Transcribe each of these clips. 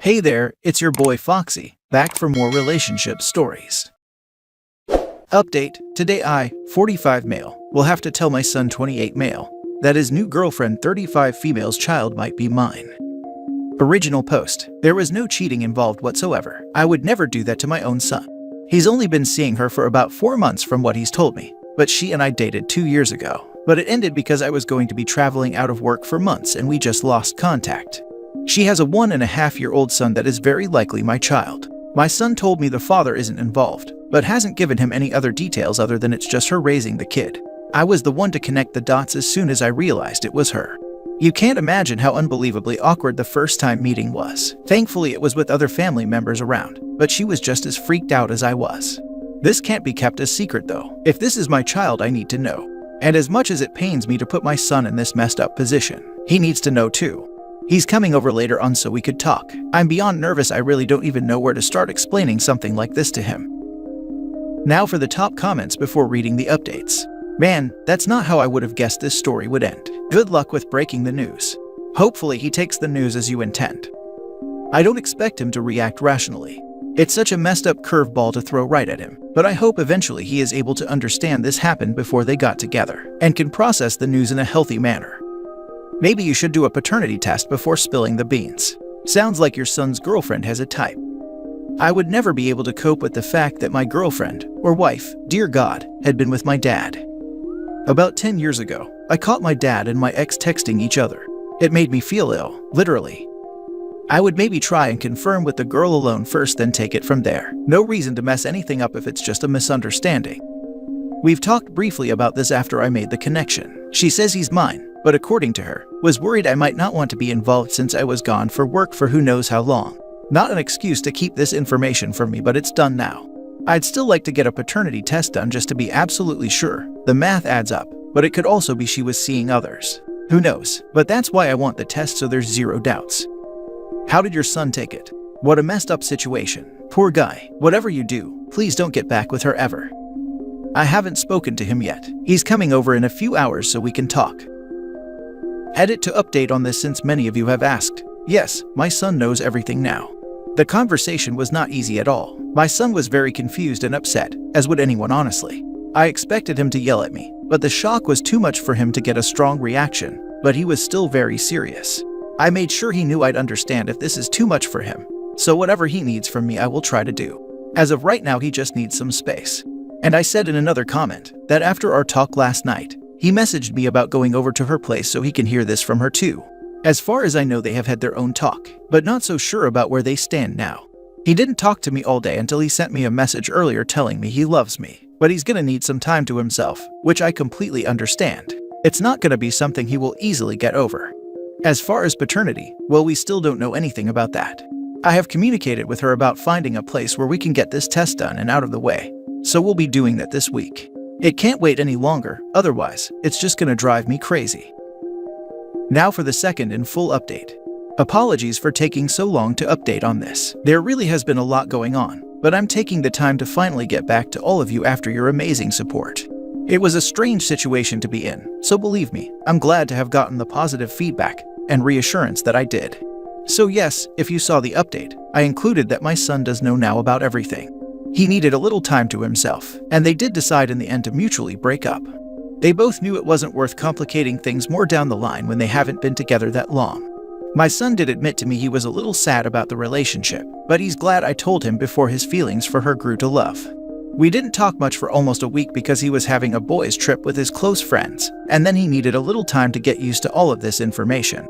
Hey there, it's your boy Foxy, back for more relationship stories. Update, today I, 45 male, will have to tell my son 28 male that his new girlfriend 35 female's child might be mine. Original post, there was no cheating involved whatsoever. I would never do that to my own son. He's only been seeing her for about 4 months from what he's told me, but she and I dated 2 years ago. But it ended because I was going to be traveling out of work for months and we just lost contact. She has a 1.5-year-old son that is very likely my child. My son told me the father isn't involved, but hasn't given him any other details other than it's just her raising the kid. I was the one to connect the dots as soon as I realized it was her. You can't imagine how unbelievably awkward the first time meeting was. Thankfully it was with other family members around, but she was just as freaked out as I was. This can't be kept a secret though. If this is my child, I need to know. And as much as it pains me to put my son in this messed up position, he needs to know too. He's coming over later on so we could talk. I'm beyond nervous. I really don't even know where to start explaining something like this to him. Now for the top comments before reading the updates. Man, that's not how I would have guessed this story would end. Good luck with breaking the news. Hopefully he takes the news as you intend. I don't expect him to react rationally. It's such a messed up curveball to throw right at him, but I hope eventually he is able to understand this happened before they got together and can process the news in a healthy manner. Maybe you should do a paternity test before spilling the beans. Sounds like your son's girlfriend has a type. I would never be able to cope with the fact that my girlfriend, or wife, dear God, had been with my dad. About 10 years ago, I caught my dad and my ex texting each other. It made me feel ill, literally. I would maybe try and confirm with the girl alone first, then take it from there. No reason to mess anything up if it's just a misunderstanding. We've talked briefly about this after I made the connection. She says he's mine, but according to her, was worried I might not want to be involved since I was gone for work for who knows how long. Not an excuse to keep this information from me, but it's done now. I'd still like to get a paternity test done just to be absolutely sure. The math adds up, but it could also be she was seeing others. Who knows? But that's why I want the test so there's zero doubts. How did your son take it? What a messed up situation. Poor guy. Whatever you do, please don't get back with her ever. I haven't spoken to him yet. He's coming over in a few hours so we can talk. Edit to update on this since many of you have asked. Yes, my son knows everything now. The conversation was not easy at all. My son was very confused and upset, as would anyone honestly. I expected him to yell at me, but the shock was too much for him to get a strong reaction, but he was still very serious. I made sure he knew I'd understand if this is too much for him, so whatever he needs from me I will try to do. As of right now he just needs some space. And I said in another comment that after our talk last night, he messaged me about going over to her place so he can hear this from her too. As far as I know they have had their own talk, but not so sure about where they stand now. He didn't talk to me all day until he sent me a message earlier telling me he loves me, but he's gonna need some time to himself, which I completely understand. It's not gonna be something he will easily get over. As far as paternity, well, we still don't know anything about that. I have communicated with her about finding a place where we can get this test done and out of the way, so we'll be doing that this week. It can't wait any longer, otherwise, it's just gonna drive me crazy. Now for the second and full update. Apologies for taking so long to update on this. There really has been a lot going on, but I'm taking the time to finally get back to all of you after your amazing support. It was a strange situation to be in, so believe me, I'm glad to have gotten the positive feedback and reassurance that I did. So yes, if you saw the update, I included that my son does know now about everything. He needed a little time to himself, and they did decide in the end to mutually break up. They both knew it wasn't worth complicating things more down the line when they haven't been together that long. My son did admit to me he was a little sad about the relationship, but he's glad I told him before his feelings for her grew to love. We didn't talk much for almost a week because he was having a boys' trip with his close friends, and then he needed a little time to get used to all of this information.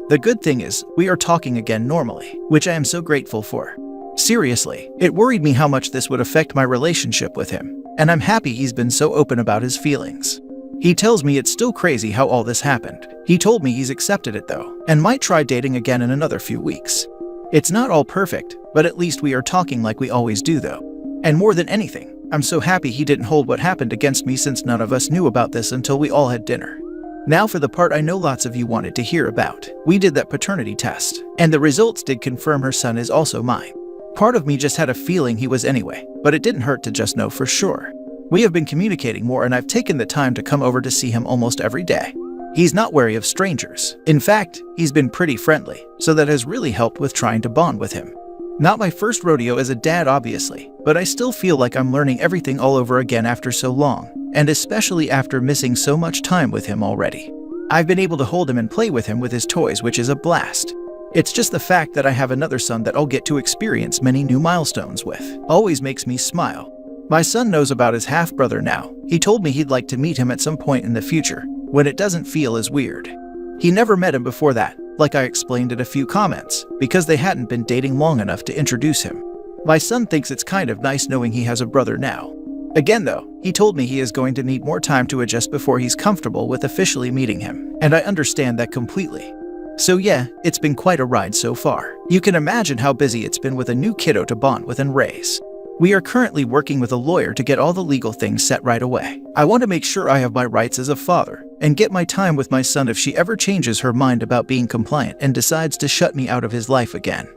The good thing is, we are talking again normally, which I am so grateful for. Seriously, it worried me how much this would affect my relationship with him, and I'm happy he's been so open about his feelings. He tells me it's still crazy how all this happened. He told me he's accepted it though, and might try dating again in another few weeks. It's not all perfect, but at least we are talking like we always do though. And more than anything, I'm so happy he didn't hold what happened against me since none of us knew about this until we all had dinner. Now for the part I know lots of you wanted to hear about. We did that paternity test, and the results did confirm her son is also mine. Part of me just had a feeling he was anyway, but it didn't hurt to just know for sure. We have been communicating more and I've taken the time to come over to see him almost every day. He's not wary of strangers. In fact, he's been pretty friendly, so that has really helped with trying to bond with him. Not my first rodeo as a dad, obviously, but I still feel like I'm learning everything all over again after so long, and especially after missing so much time with him already. I've been able to hold him and play with him with his toys, which is a blast. It's just the fact that I have another son that I'll get to experience many new milestones with. Always makes me smile. My son knows about his half-brother now. He told me he'd like to meet him at some point in the future, when it doesn't feel as weird. He never met him before that, like I explained in a few comments, because they hadn't been dating long enough to introduce him. My son thinks it's kind of nice knowing he has a brother now. Again though, he told me he is going to need more time to adjust before he's comfortable with officially meeting him, and I understand that completely. So yeah, it's been quite a ride so far. You can imagine how busy it's been with a new kiddo to bond with and raise. We are currently working with a lawyer to get all the legal things set right away. I want to make sure I have my rights as a father, and get my time with my son if she ever changes her mind about being compliant and decides to shut me out of his life again.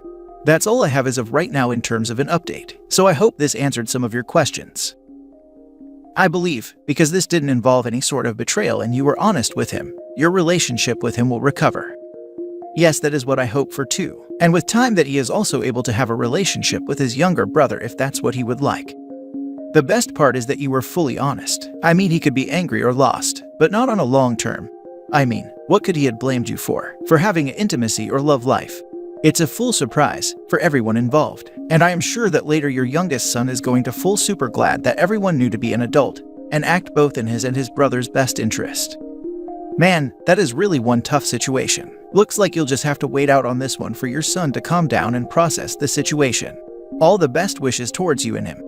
That's all I have as of right now in terms of an update, so I hope this answered some of your questions. I believe, because this didn't involve any sort of betrayal and you were honest with him, your relationship with him will recover. Yes, that is what I hope for too. And with time that he is also able to have a relationship with his younger brother if that's what he would like. The best part is that you were fully honest. I mean, he could be angry or lost, but not on a long term. I mean, what could he have blamed you for? For having an intimacy or love life? It's a full surprise for everyone involved. And I am sure that later your youngest son is going to feel super glad that everyone knew to be an adult and act both in his and his brother's best interest. Man, that is really one tough situation. Looks like you'll just have to wait out on this one for your son to calm down and process the situation. All the best wishes towards you and him.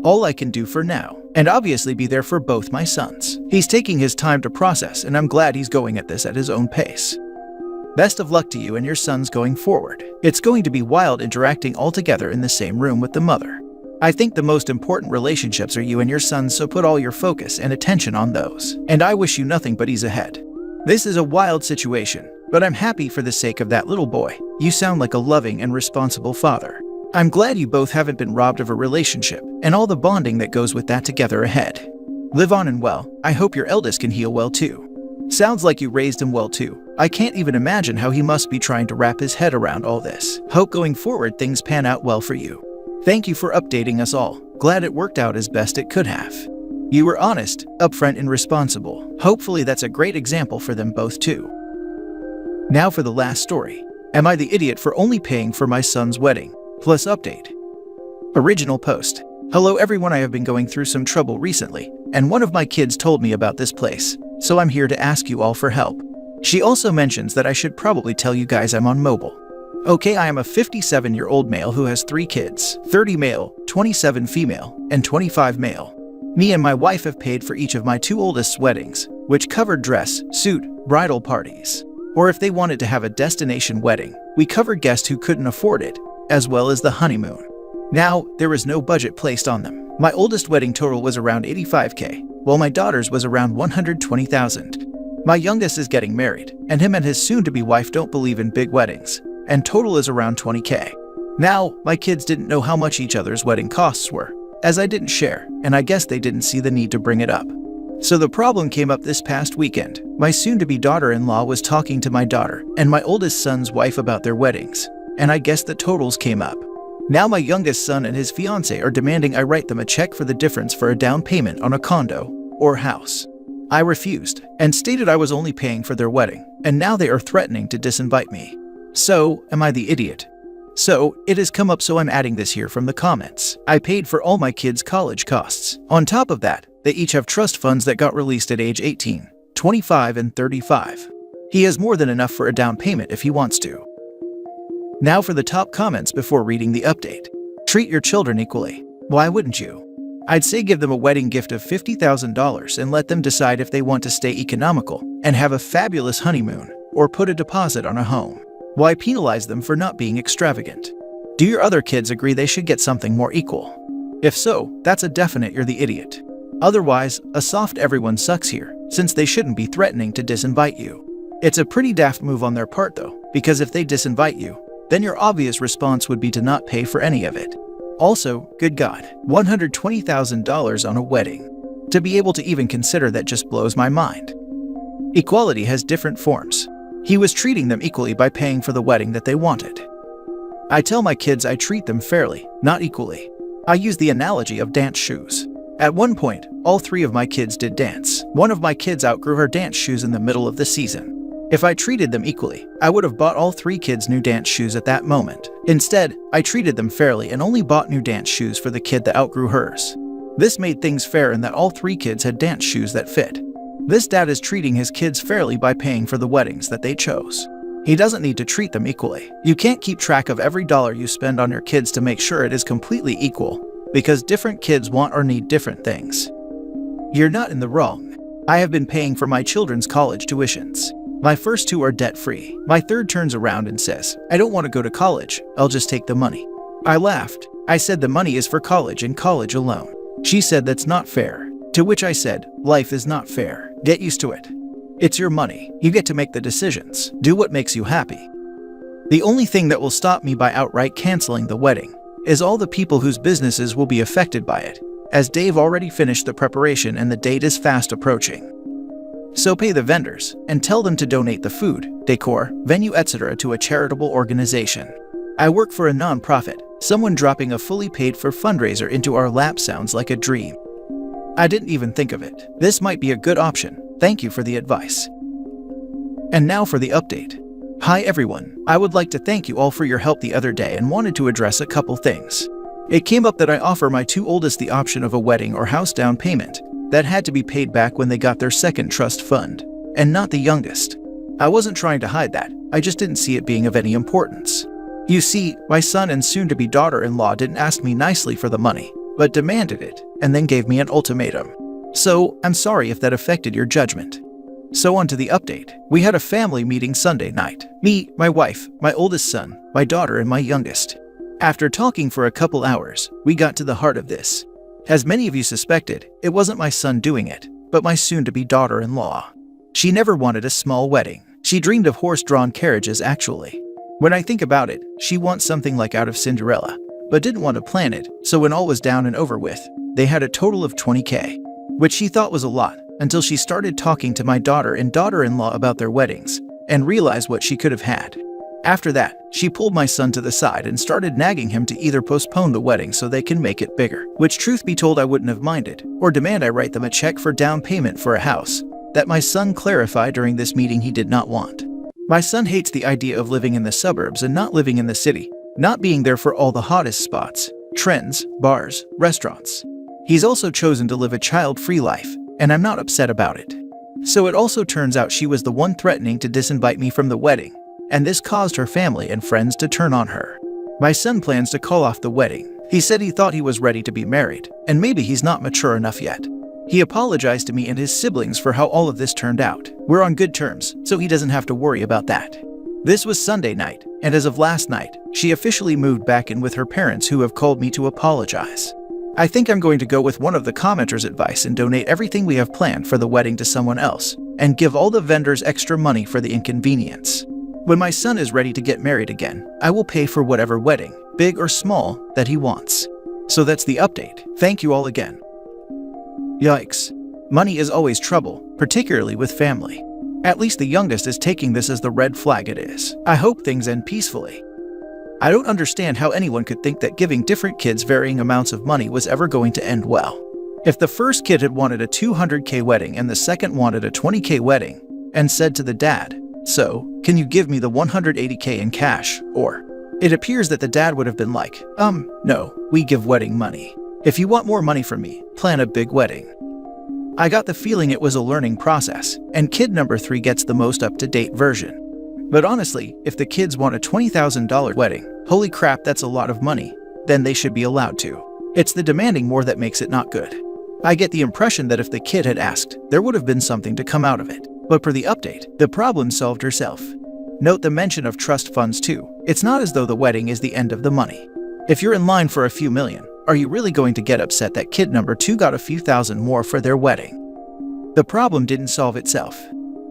All I can do for now, and obviously be there for both my sons. He's taking his time to process, and I'm glad he's going at this at his own pace. Best of luck to you and your sons going forward. It's going to be wild interacting all together in the same room with the mother. I think the most important relationships are you and your sons, so put all your focus and attention on those. And I wish you nothing but ease ahead. This is a wild situation, but I'm happy for the sake of that little boy. You sound like a loving and responsible father. I'm glad you both haven't been robbed of a relationship and all the bonding that goes with that together ahead. Live on and well. I hope your eldest can heal well too. Sounds like you raised him well too. I can't even imagine how he must be trying to wrap his head around all this. Hope going forward things pan out well for you. Thank you for updating us all. Glad it worked out as best it could have. You were honest, upfront, and responsible. Hopefully that's a great example for them both too. Now for the last story. Am I the idiot for only paying for my son's wedding? Plus update. Original post. Hello everyone, I have been going through some trouble recently, and one of my kids told me about this place, so I'm here to ask you all for help. She also mentions that I should probably tell you guys I'm on mobile. Okay, I am a 57-year-old male who has 3 kids, 30 male, 27 female, and 25 male. Me and my wife have paid for each of my 2 oldest's weddings, which covered dress, suit, bridal parties. Or if they wanted to have a destination wedding, we covered guests who couldn't afford it, as well as the honeymoon. Now, there was no budget placed on them. My oldest wedding total was around $85K, while my daughter's was around $120,000. My youngest is getting married, and him and his soon-to-be wife don't believe in big weddings, and total is around $20K. Now, my kids didn't know how much each other's wedding costs were, as I didn't share, and I guess they didn't see the need to bring it up. So the problem came up this past weekend. My soon-to-be daughter-in-law was talking to my daughter and my oldest son's wife about their weddings, and I guess the totals came up. Now my youngest son and his fiancée are demanding I write them a check for the difference for a down payment on a condo or house. I refused and stated I was only paying for their wedding, and now they are threatening to disinvite me. So, am I the idiot? So, it has come up, so I'm adding this here from the comments. I paid for all my kids' college costs. On top of that, they each have trust funds that got released at age 18, 25, and 35. He has more than enough for a down payment if he wants to. Now for the top comments before reading the update. Treat your children equally. Why wouldn't you? I'd say give them a wedding gift of $50,000 and let them decide if they want to stay economical and have a fabulous honeymoon, or put a deposit on a home. Why penalize them for not being extravagant? Do your other kids agree they should get something more equal? If so, that's a definite you're the idiot. Otherwise, a soft everyone sucks here, since they shouldn't be threatening to disinvite you. It's a pretty daft move on their part though, because if they disinvite you, then your obvious response would be to not pay for any of it. Also, good God, $120,000 on a wedding. To be able to even consider that just blows my mind. Equality has different forms. He was treating them equally by paying for the wedding that they wanted. I tell my kids I treat them fairly, not equally. I use the analogy of dance shoes. At one point, all 3 of my kids did dance. One of my kids outgrew her dance shoes in the middle of the season. If I treated them equally, I would have bought all 3 kids new dance shoes at that moment. Instead, I treated them fairly and only bought new dance shoes for the kid that outgrew hers. This made things fair in that all 3 kids had dance shoes that fit. This dad is treating his kids fairly by paying for the weddings that they chose. He doesn't need to treat them equally. You can't keep track of every dollar you spend on your kids to make sure it is completely equal, because different kids want or need different things. You're not in the wrong. I have been paying for my children's college tuitions. My first 2 are debt-free. My third turns around and says, I don't want to go to college, I'll just take the money. I laughed. I said the money is for college and college alone. She said that's not fair. To which I said, life is not fair. Get used to it. It's your money. You get to make the decisions. Do what makes you happy. The only thing that will stop me by outright canceling the wedding is all the people whose businesses will be affected by it, as Dave already finished the preparation and the date is fast approaching. So pay the vendors and tell them to donate the food, decor, venue, etc. to a charitable organization. I work for a non-profit. Someone dropping a fully paid-for fundraiser into our lap sounds like a dream. I didn't even think of it. This might be a good option. Thank you for the advice. And now for the update. Hi everyone. I would like to thank you all for your help the other day and wanted to address a couple things. It came up that I offer my 2 oldest the option of a wedding or house down payment that had to be paid back when they got their second trust fund, and not the youngest. I wasn't trying to hide that, I just didn't see it being of any importance. You see, my son and soon-to-be daughter-in-law didn't ask me nicely for the money, but demanded it, and then gave me an ultimatum. So, I'm sorry if that affected your judgment. So on to the update. We had a family meeting Sunday night. Me, my wife, my oldest son, my daughter, and my youngest. After talking for a couple hours, we got to the heart of this. As many of you suspected, it wasn't my son doing it, but my soon-to-be daughter-in-law. She never wanted a small wedding. She dreamed of horse-drawn carriages, actually. When I think about it, she wants something like out of Cinderella, but didn't want to plan it, so when all was down and over with, they had a total of $20,000, which she thought was a lot, until she started talking to my daughter and daughter-in-law about their weddings, and realized what she could have had. After that, she pulled my son to the side and started nagging him to either postpone the wedding so they can make it bigger, which truth be told I wouldn't have minded, or demand I write them a check for down payment for a house that my son clarified during this meeting he did not want. My son hates the idea of living in the suburbs and not living in the city, not being there for all the hottest spots, trends, bars, restaurants. He's also chosen to live a child-free life, and I'm not upset about it. So it also turns out she was the one threatening to disinvite me from the wedding, and this caused her family and friends to turn on her. My son plans to call off the wedding. He said he thought he was ready to be married, and maybe he's not mature enough yet. He apologized to me and his siblings for how all of this turned out. We're on good terms, so he doesn't have to worry about that. This was Sunday night, and as of last night, she officially moved back in with her parents who have called me to apologize. I think I'm going to go with one of the commenters' advice and donate everything we have planned for the wedding to someone else, and give all the vendors extra money for the inconvenience. When my son is ready to get married again, I will pay for whatever wedding, big or small, that he wants. So that's the update. Thank you all again. Yikes. Money is always trouble, particularly with family. At least the youngest is taking this as the red flag it is. I hope things end peacefully. I don't understand how anyone could think that giving different kids varying amounts of money was ever going to end well. If the first kid had wanted a $200,000 wedding and the second wanted a $20,000 wedding, and said to the dad, "So, can you give me the $180,000 in cash?" Or, it appears that the dad would have been like, no, we give wedding money. If you want more money from me, plan a big wedding. I got the feeling it was a learning process, and kid number 3 gets the most up-to-date version. But honestly, if the kids want a $20,000 wedding, holy crap, that's a lot of money, then they should be allowed to. It's the demanding more that makes it not good. I get the impression that if the kid had asked, there would have been something to come out of it. But per the update, the problem solved herself. Note the mention of trust funds too. It's not as though the wedding is the end of the money. If you're in line for a few million, are you really going to get upset that kid number 2 got a few thousand more for their wedding? The problem didn't solve itself.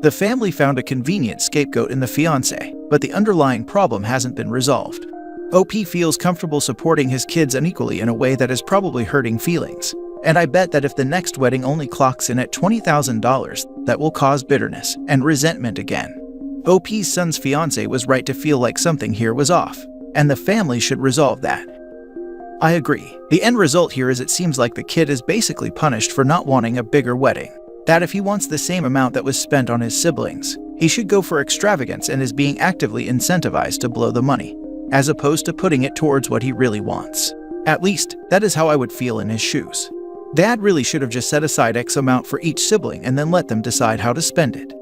The family found a convenient scapegoat in the fiancé, but the underlying problem hasn't been resolved. OP feels comfortable supporting his kids unequally in a way that is probably hurting feelings, And I bet that if the next wedding only clocks in at $20,000, that will cause bitterness and resentment again. OP's son's fiancé was right to feel like something here was off, and the family should resolve that. I agree. The end result here is it seems like the kid is basically punished for not wanting a bigger wedding. That if he wants the same amount that was spent on his siblings, he should go for extravagance and is being actively incentivized to blow the money, as opposed to putting it towards what he really wants. At least, that is how I would feel in his shoes. Dad really should have just set aside X amount for each sibling and then let them decide how to spend it.